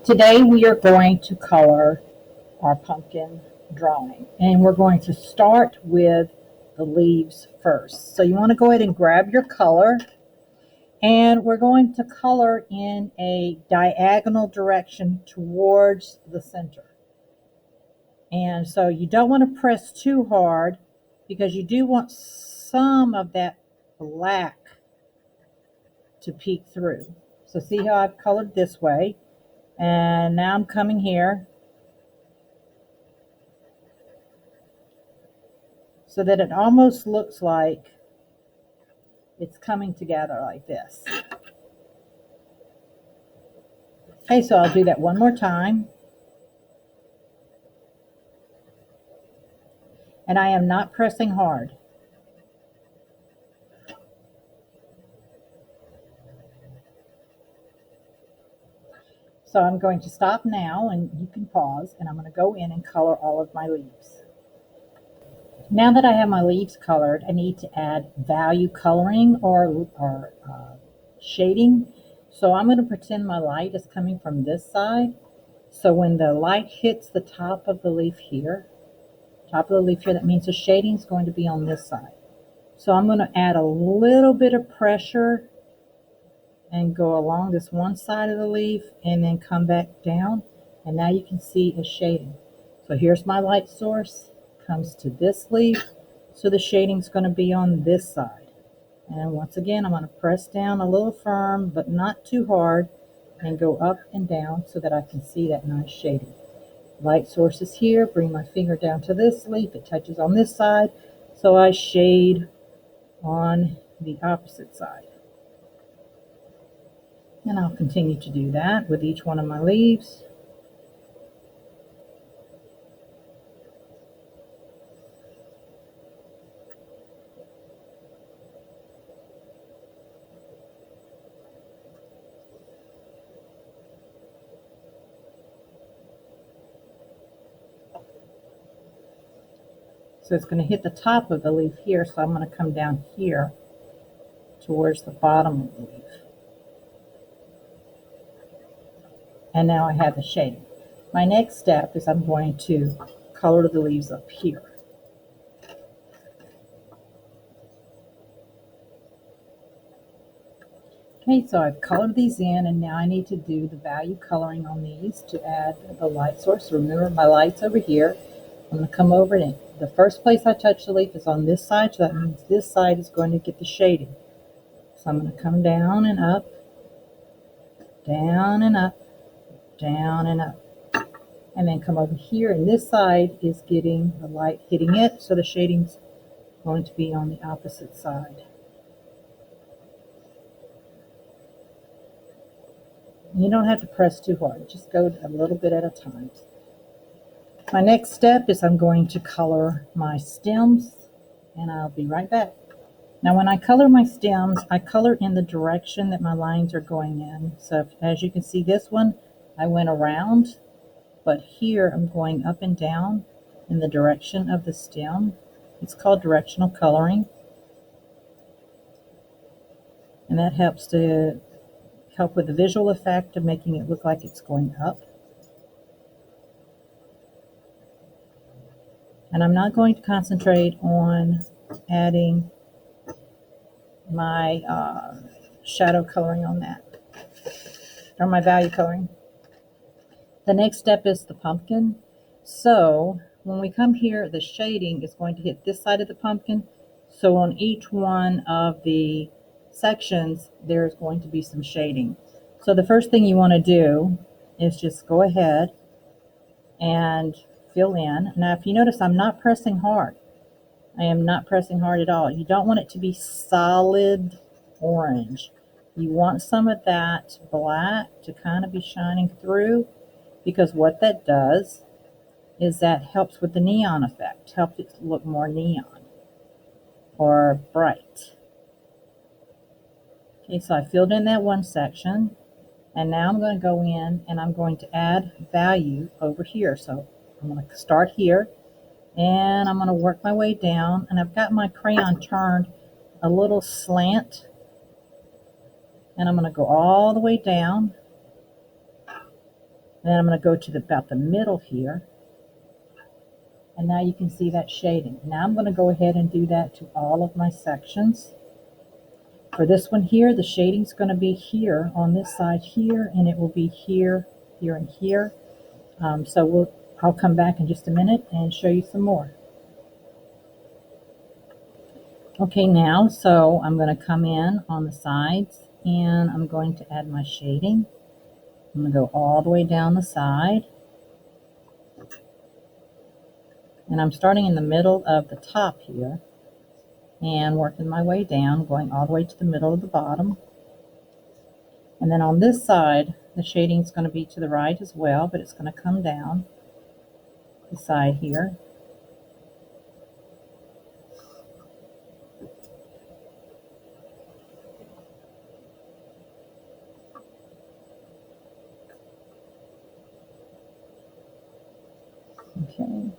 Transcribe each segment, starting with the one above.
Today we are going to color our pumpkin drawing, and we're going to start with the leaves first. So you want to go ahead and grab your color, and we're going to color in a diagonal direction towards the center. And so you don't want to press too hard because you do want some of that black to peek through. So see how I've colored this way, and now I'm coming here so that it almost looks like it's coming together like this. Okay, so I'll do that one more time. And I am not pressing hard. So I'm going to stop now, and you can pause, and I'm going to go in and color all of my leaves. Now that I have my leaves colored, I need to add value coloring or shading. So I'm going to pretend my light is coming from this side. So when the light hits the top of the leaf here, that means the shading is going to be on this side. So I'm going to add a little bit of pressure and go along this one side of the leaf and then come back down. And now you can see a shading. So here's my light source, comes to this leaf. So the shading is going to be on this side. And once again, I'm going to press down a little firm, but not too hard, and go up and down so that I can see that nice shading. Light source is here, bring my finger down to this leaf, it touches on this side, so I shade on the opposite side. And I'll continue to do that with each one of my leaves. So it's going to hit the top of the leaf here, so I'm going to come down here towards the bottom of the leaf. And now I have the shading. My next step is I'm going to color the leaves up here. Okay, so I've colored these in, and now I need to do the value coloring on these to add the light source. Remember, my light's over here. I'm going to come over, and the first place I touch the leaf is on this side, so that means this side is going to get the shading. So I'm going to come down and up, down and up, down and up, and then come over here, and this side is getting the light hitting it, so the shading's going to be on the opposite side. You don't have to press too hard, just go a little bit at a time. My next step is I'm going to color my stems, and I'll be right back. Now when I color my stems, I color in the direction that my lines are going in. So as you can see, this one, I went around, but here I'm going up and down in the direction of the stem. It's called directional coloring. And that helps with the visual effect of making it look like it's going up. And I'm not going to concentrate on adding my shadow coloring on that, or my value coloring. The next step is the pumpkin. So when we come here, the shading is going to hit this side of the pumpkin. So on each one of the sections, there's going to be some shading. So the first thing you want to do is just go ahead and fill in. Now, if you notice, I'm not pressing hard. I am not pressing hard at all. You don't want it to be solid orange. You want some of that black to kind of be shining through, because what that does is that helps with the neon effect, helps it look more neon or bright. Okay, so I filled in that one section, and now I'm going to go in and I'm going to add value over here. So I'm going to start here, and I'm going to work my way down, and I've got my crayon turned a little slant, and I'm going to go all the way down, And then I'm going to go to about the middle here. And now you can see that shading. Now I'm going to go ahead and do that to all of my sections. For this one here, the shading's going to be here on this side here, and it will be here, here, and here. I'll come back in just a minute and show you some more. Okay, now, so I'm going to come in on the sides and I'm going to add my shading. I'm going to go all the way down the side. And I'm starting in the middle of the top here and working my way down, going all the way to the middle of the bottom. And then on this side, the shading is going to be to the right as well, but it's going to come down the side here. Okay.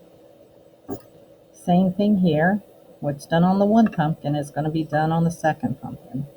Same thing here. What's done on the one pumpkin is going to be done on the second pumpkin.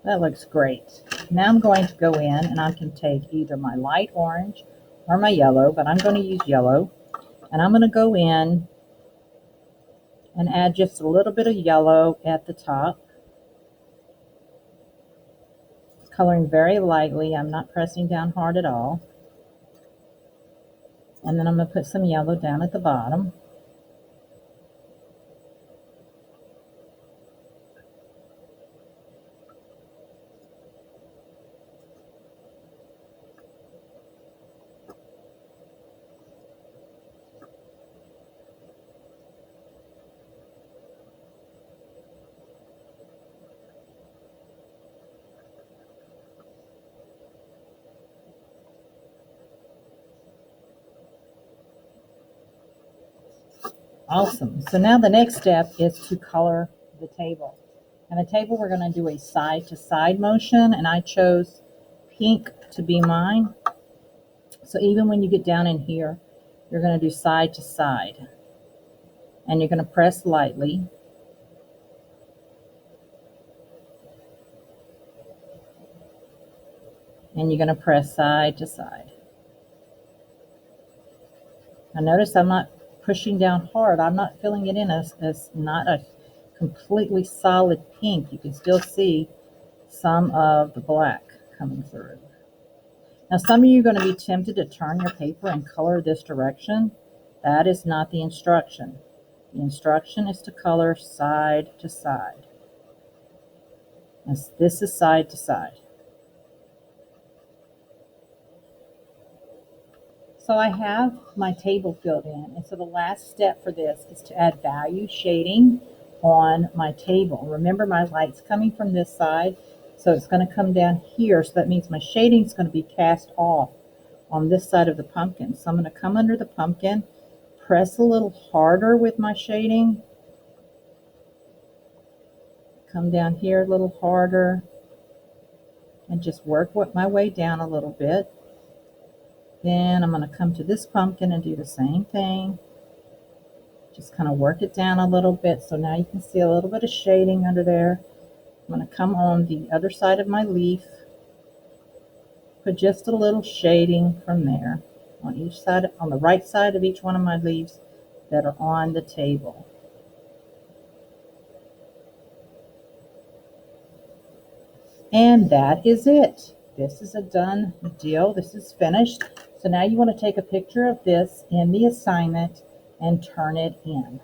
That looks great. Now I'm going to go in and I can take either my light orange or my yellow, but I'm going to use yellow. And I'm going to go in and add just a little bit of yellow at the top. Coloring very lightly. I'm not pressing down hard at all. And then I'm going to put some yellow down at the bottom. Awesome. So now the next step is to color the table. And the table, we're going to do a side to side motion, and I chose pink to be mine. So even when you get down in here, you're going to do side to side. And you're going to press lightly. And you're going to press side to side. Now notice I'm not pushing down hard. I'm not filling it in as not a completely solid pink. You can still see some of the black coming through. Now some of you are going to be tempted to turn your paper and color this direction. That is not the instruction. The instruction is to color side to side. This is side to side. So I have my table filled in, and so the last step for this is to add value shading on my table. Remember, my light's coming from this side, so it's going to come down here, so that means my shading is going to be cast off on this side of the pumpkin. So I'm going to come under the pumpkin, press a little harder with my shading, come down here a little harder, and just work my way down a little bit. Then I'm going to come to this pumpkin and do the same thing. Just kind of work it down a little bit. So now you can see a little bit of shading under there. I'm going to come on the other side of my leaf. Put just a little shading from there on each side, on the right side of each one of my leaves that are on the table. And that is it. This is a done deal. This is finished. So now you want to take a picture of this in the assignment and turn it in.